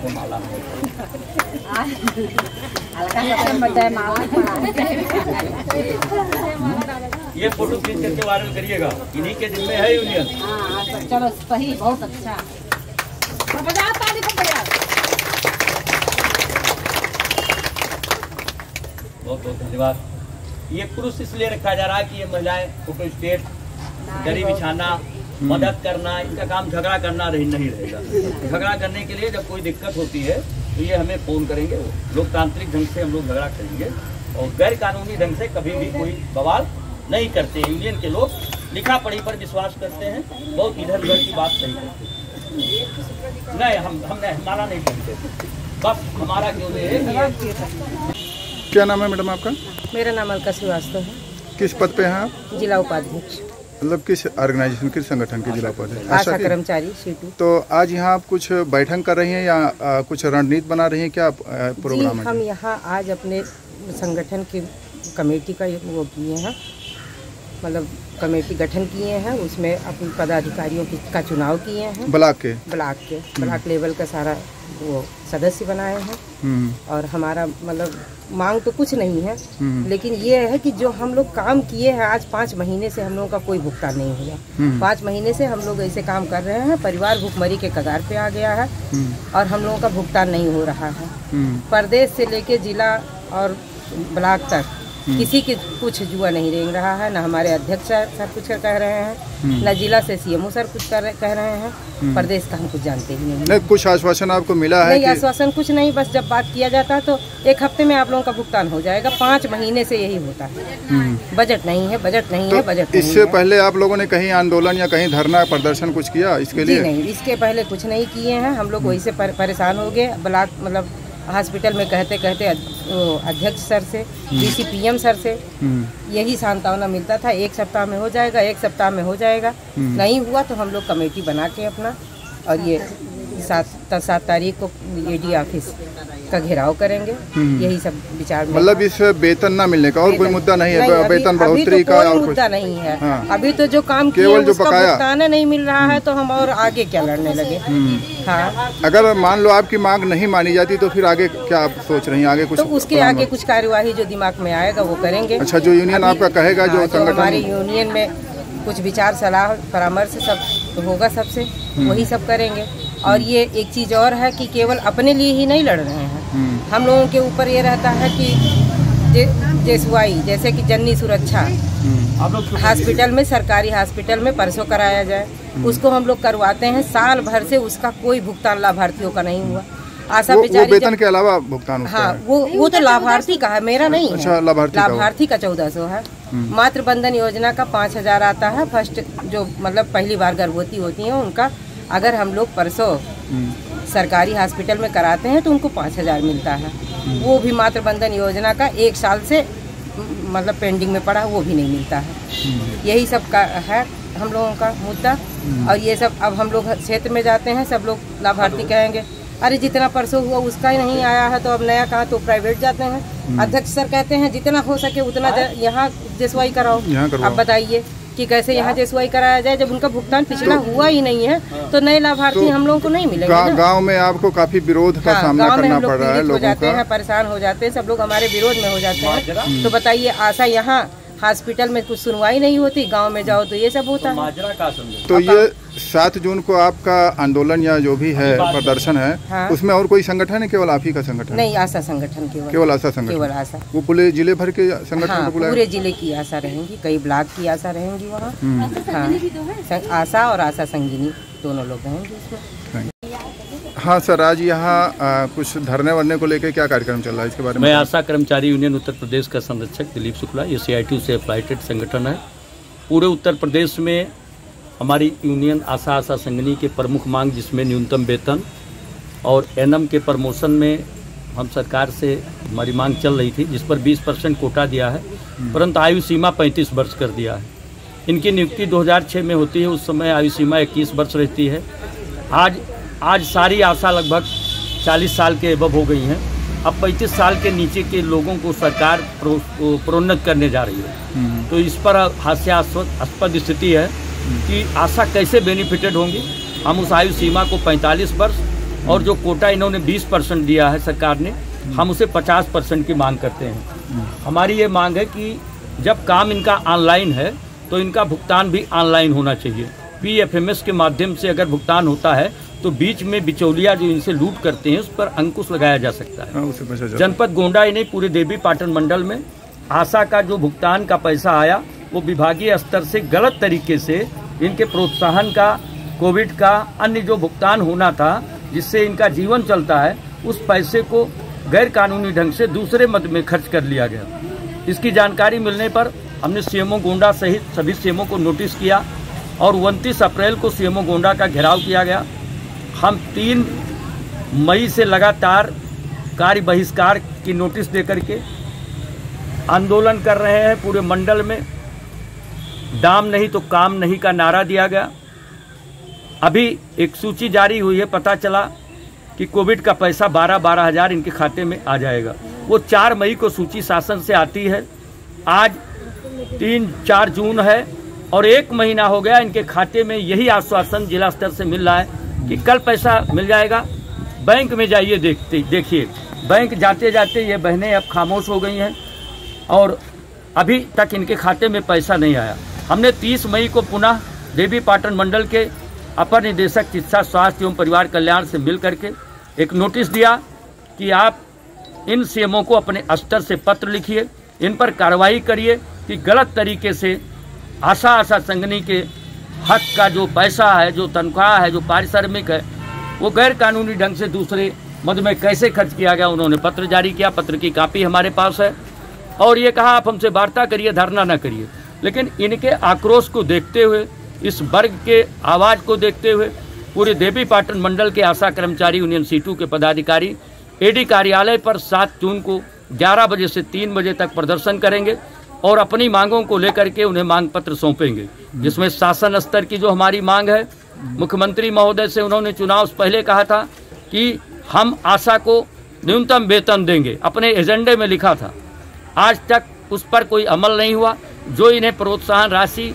को माला ये फोटो खींच करके वायरल करिएगा, इन्हीं के जिम्मे है यूनियन। चलो सही, बहुत अच्छा। बहुत बहुत धन्यवाद। ये पुरुष इसलिए रखा जा रहा है कि ये महिलाएं फोटो स्टेट, दरी बिछाना, मदद करना, इनका काम झगड़ा करना नहीं रहेगा। झगड़ा करने के लिए जब कोई दिक्कत होती है तो ये हमें फोन करेंगे, लोकतांत्रिक ढंग से हम लोग झगड़ा करेंगे और गैर कानूनी ढंग से कभी भी कोई बवाल नहीं करते। यूनियन के लोग लिखा पढ़ी पर विश्वास करते हैं, बहुत इधर उधर की बात नहीं करते। नहीं, हमने हमारा नहीं करते, बस हमारा जो है। क्या नाम है मैडम आपका? मेरा नाम अलका श्रीवास्तव है। किस पद पे हैं आप? जिला उपाध्यक्ष। मतलब किस ऑर्गेनाइजेशन, किस संगठन के जिला उपाध्यक्ष? आशा कर्मचारी सीटू। तो आज यहाँ आप कुछ बैठक कर रही हैं या कुछ रणनीति बना रही हैं, क्या प्रोग्राम है? हम यहाँ आज अपने संगठन की कमेटी का वो किए हैं, मतलब कमेटी गठन किए हैं, उसमें अपने पदाधिकारियों का चुनाव किए हैं। ब्लॉक लेवल का सारा वो सदस्य बनाए हैं। और हमारा मतलब मांग तो कुछ नहीं है, लेकिन ये है कि जो हम लोग काम किए हैं आज 5 महीने से हम लोगों का कोई भुगतान नहीं हुआ। 5 महीने से हम लोग ऐसे काम कर रहे हैं, परिवार भुखमरी के कगार पे आ गया है और हम लोगों का भुगतान नहीं हो रहा है। प्रदेश से लेके जिला और ब्लॉक तक किसी की कुछ जुआ नहीं रेंग रहा है। न हमारे अध्यक्ष सर कुछ कह रहे हैं, न जिला से सीएमओ सर कुछ कह रहे हैं, प्रदेश का हम कुछ जानते ही नहीं। कुछ आश्वासन आपको मिला है? नहीं, आश्वासन कुछ नहीं, बस जब बात किया जाता है तो 1 हफ्ते में आप लोगों का भुगतान हो जाएगा। 5 महीने से यही होता है। बजट नहीं है, बजट नहीं है, बजट। इससे पहले आप लोगों ने कहीं आंदोलन या कहीं धरना प्रदर्शन कुछ किया इसके लिए? नहीं, इसके पहले कुछ नहीं किए हैं। हम लोग वही से परेशान हो गए। ब्लॉक मतलब हॉस्पिटल में कहते कहते अध्यक्ष सर से, डीसीपीएम सर से यही सांत्वना मिलता था, 1 सप्ताह में हो जाएगा, 1 सप्ताह में हो जाएगा। नहीं हुआ तो हम लोग कमेटी बना के अपना और ये 7 तारीख को एडी ऑफिस का घेराव करेंगे। यही सब विचार। मतलब इस वेतन न मिलने का और कोई मुद्दा नहीं है? वेतन बढ़ोतरी का और मुद्दा नहीं है। हाँ। अभी तो जो काम केवल जो उसका भुगतान नहीं मिल रहा है तो हम और आगे क्या लड़ने लगे। हाँ, अगर मान लो आपकी मांग नहीं मानी जाती तो फिर आगे क्या आप सोच रही हैं? आगे कुछ तो उसके आगे कुछ कार्यवाही जो दिमाग में आएगा वो करेंगे। अच्छा, जो यूनियन आपका कहेगा, जो संगठन हमारे यूनियन में कुछ विचार सलाह परामर्श सब होगा, सबसे वही सब करेंगे। और ये एक चीज़ और है कि केवल अपने लिए ही नहीं लड़ रहे हैं, हम लोगों के ऊपर ये रहता है कि जेसवाई जैसे कि जननी सुरक्षा हॉस्पिटल में, सरकारी हॉस्पिटल में परसों कराया जाए, उसको हम लोग करवाते हैं। साल भर से उसका कोई भुगतान लाभार्थियों का नहीं हुआ। आशा बेचारी वेतन के अलावा भुगतान। हाँ, वो तो लाभार्थी का है, मेरा नहीं है। अच्छा, लाभार्थी का 1400 है। मातृ बंधन योजना का 5000 आता है। फर्स्ट जो मतलब पहली बार गर्भवती होती हैं उनका, अगर हम लोग परसों सरकारी हॉस्पिटल में कराते हैं तो उनको 5000 मिलता है। वो भी मातृ बंधन योजना का 1 साल से मतलब पेंडिंग में पड़ा, वो भी नहीं मिलता है। यही सब का है हम लोगों का मुद्दा। और ये सब अब हम लोग क्षेत्र में जाते हैं, सब लोग लाभार्थी कहेंगे अरे जितना परसों हुआ उसका ही नहीं आया है तो अब नया कहाँ, तो प्राइवेट जाते हैं। अध्यक्ष सर कहते हैं जितना हो सके उतना यहाँ जेसवाई कराओ। अब बताइए कि कैसे यहाँ जेसवाई कराया जाए जब उनका भुगतान पिछला हुआ ही नहीं है, तो नए लाभार्थी हम लोगों को नहीं मिलेंगे। गांव में आपको काफी विरोध का सामना करना पड़ रहा है, लोग हो जाते हैं, परेशान हो जाते हैं, सब लोग हमारे विरोध में हो जाते हैं। तो बताइए, आशा यहाँ हॉस्पिटल में कुछ सुनवाई नहीं होती, गांव में जाओ तो ये सब होता है। तो ये 7 जून को आपका आंदोलन या जो भी है प्रदर्शन है, हाँ? उसमें और कोई संगठन है? केवल आप ही का संगठन? नहीं, आशा संगठन केवल आशा संगठन, केवल आशा। वो पूरे जिले भर के संगठन? हाँ, पूरे जिले की आशा रहेंगी, कई ब्लॉक की आशा रहेंगी वहाँ। हाँ, आशा और आशा संगिनी दोनों लोग रहेंगे उसमें। हाँ सर, आज यहाँ कुछ धरने वरने को लेकर क्या कार्यक्रम चल रहा है, इसके बारे में? मैं आशा कर्मचारी यूनियन उत्तर प्रदेश का संरक्षक दिलीप शुक्ला, ये CITU से अप्लाइटेड संगठन है। पूरे उत्तर प्रदेश में हमारी यूनियन आशा संगिनी के प्रमुख मांग, जिसमें न्यूनतम वेतन और NM के प्रमोशन में हम सरकार से हमारी मांग चल रही थी, जिस पर 20% कोटा दिया है, परंतु आयु सीमा 35 वर्ष कर दिया है। इनकी नियुक्ति 2006 में होती है, उस समय आयु सीमा 21 वर्ष रहती है। आज सारी आशा लगभग 40 साल के एबव हो गई हैं। अब 35 साल के नीचे के लोगों को सरकार प्रोन्नत करने जा रही है। तो इस पर हास्यास्पद स्थिति है कि आशा कैसे बेनिफिटेड होंगी। हम उस आयु सीमा को 45 वर्ष और जो कोटा इन्होंने 20% दिया है सरकार ने, हम उसे 50% की मांग करते हैं। हमारी ये मांग है कि जब काम इनका ऑनलाइन है तो इनका भुगतान भी ऑनलाइन होना चाहिए। PFMS के माध्यम से अगर भुगतान होता है तो बीच में बिचौलिया जो इनसे लूट करते हैं उस पर अंकुश लगाया जा सकता है। जनपद गोंडा ही नहीं, पूरे देवी पाटन मंडल में आशा का जो भुगतान का पैसा आया वो विभागीय स्तर से गलत तरीके से इनके प्रोत्साहन का, कोविड का, अन्य जो भुगतान होना था जिससे इनका जीवन चलता है, उस पैसे को गैर कानूनी ढंग से दूसरे मद में खर्च कर लिया गया। इसकी जानकारी मिलने पर हमने CMO गोंडा सहित सभी CMO को नोटिस किया और 29 अप्रैल को CMO गोंडा का घेराव किया गया। हम 3 मई से लगातार कार्य बहिष्कार की नोटिस देकर के आंदोलन कर रहे हैं। पूरे मंडल में दाम नहीं तो काम नहीं का नारा दिया गया। अभी एक सूची जारी हुई है, पता चला कि कोविड का पैसा 12-12 हज़ार इनके खाते में आ जाएगा। वो 4 मई को सूची शासन से आती है। आज 3-4 जून है और 1 महीना हो गया इनके खाते में यही आश्वासन जिला स्तर से मिल रहा है कि कल पैसा मिल जाएगा। बैंक में जाइए, देखिए बैंक जाते जाते ये बहनें अब खामोश हो गई हैं और अभी तक इनके खाते में पैसा नहीं आया। हमने 30 मई को पुनः देवी पाटन मंडल के अपर निदेशक चिकित्सा स्वास्थ्य एवं परिवार कल्याण से मिल करके एक नोटिस दिया कि आप इन CMO को अपने स्तर से पत्र लिखिए, इन पर कार्रवाई करिए कि गलत तरीके से आशा संगनी के हक का जो पैसा है, जो तनख्वाह है, जो पारिश्रमिक है, वो गैर कानूनी ढंग से दूसरे मद में कैसे खर्च किया गया। उन्होंने पत्र जारी किया, पत्र की कॉपी हमारे पास है और ये कहा आप हमसे वार्ता करिए, धरना न करिए। लेकिन इनके आक्रोश को देखते हुए, इस वर्ग के आवाज़ को देखते हुए पूरे देवी पाटन मंडल के आशा कर्मचारी यूनियन C2 के पदाधिकारी AD कार्यालय पर 7 जून को 11 बजे से 3 बजे तक प्रदर्शन करेंगे और अपनी मांगों को लेकर के उन्हें मांग पत्र सौंपेंगे, जिसमें शासन स्तर की जो हमारी मांग है, मुख्यमंत्री महोदय से उन्होंने चुनाव से पहले कहा था कि हम आशा को न्यूनतम वेतन देंगे, अपने एजेंडे में लिखा था। आज तक उस पर कोई अमल नहीं हुआ। जो इन्हें प्रोत्साहन राशि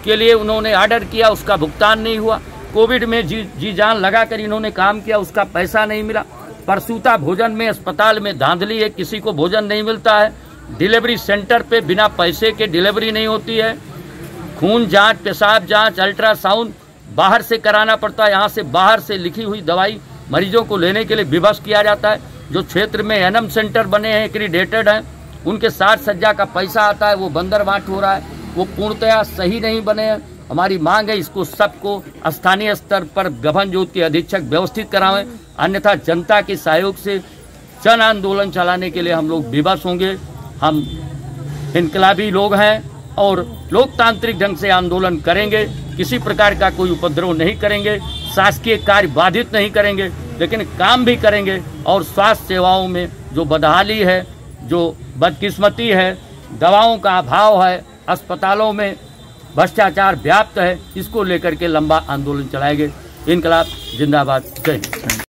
के लिए उन्होंने ऑर्डर किया उसका भुगतान नहीं हुआ। कोविड में जी जान लगाकर इन्होंने काम किया, उसका पैसा नहीं मिला। प्रसूता भोजन में अस्पताल में धांधली है, किसी को भोजन नहीं मिलता है। डिलीवरी सेंटर पे बिना पैसे के डिलीवरी नहीं होती है। खून जांच, पेशाब जांच, अल्ट्रासाउंड बाहर से कराना पड़ता है। यहाँ से बाहर से लिखी हुई दवाई मरीजों को लेने के लिए विवश किया जाता है। जो क्षेत्र में NM सेंटर बने हैं, एक्रीडेटेड हैं, उनके 60 सज्जा का पैसा आता है, वो बंदरबांट हो रहा है, वो पूर्णतया सही नहीं बने हैं। हमारी मांग है इसको सबको स्थानीय स्तर पर गबन जोत के अधीक्षक व्यवस्थित करावें, अन्यथा जनता के सहयोग से जन आंदोलन चलाने के लिए हम लोग विवश होंगे। हम इनकलाबी लोग हैं और लोकतांत्रिक ढंग से आंदोलन करेंगे। किसी प्रकार का कोई उपद्रव नहीं करेंगे, शासकीय कार्य बाधित नहीं करेंगे, लेकिन काम भी करेंगे। और स्वास्थ्य सेवाओं में जो बदहाली है, जो बदकिस्मती है, दवाओं का अभाव है, अस्पतालों में भ्रष्टाचार व्याप्त है, इसको लेकर के लंबा आंदोलन चलाएंगे। इनकलाब जिंदाबाद, जय हिंद।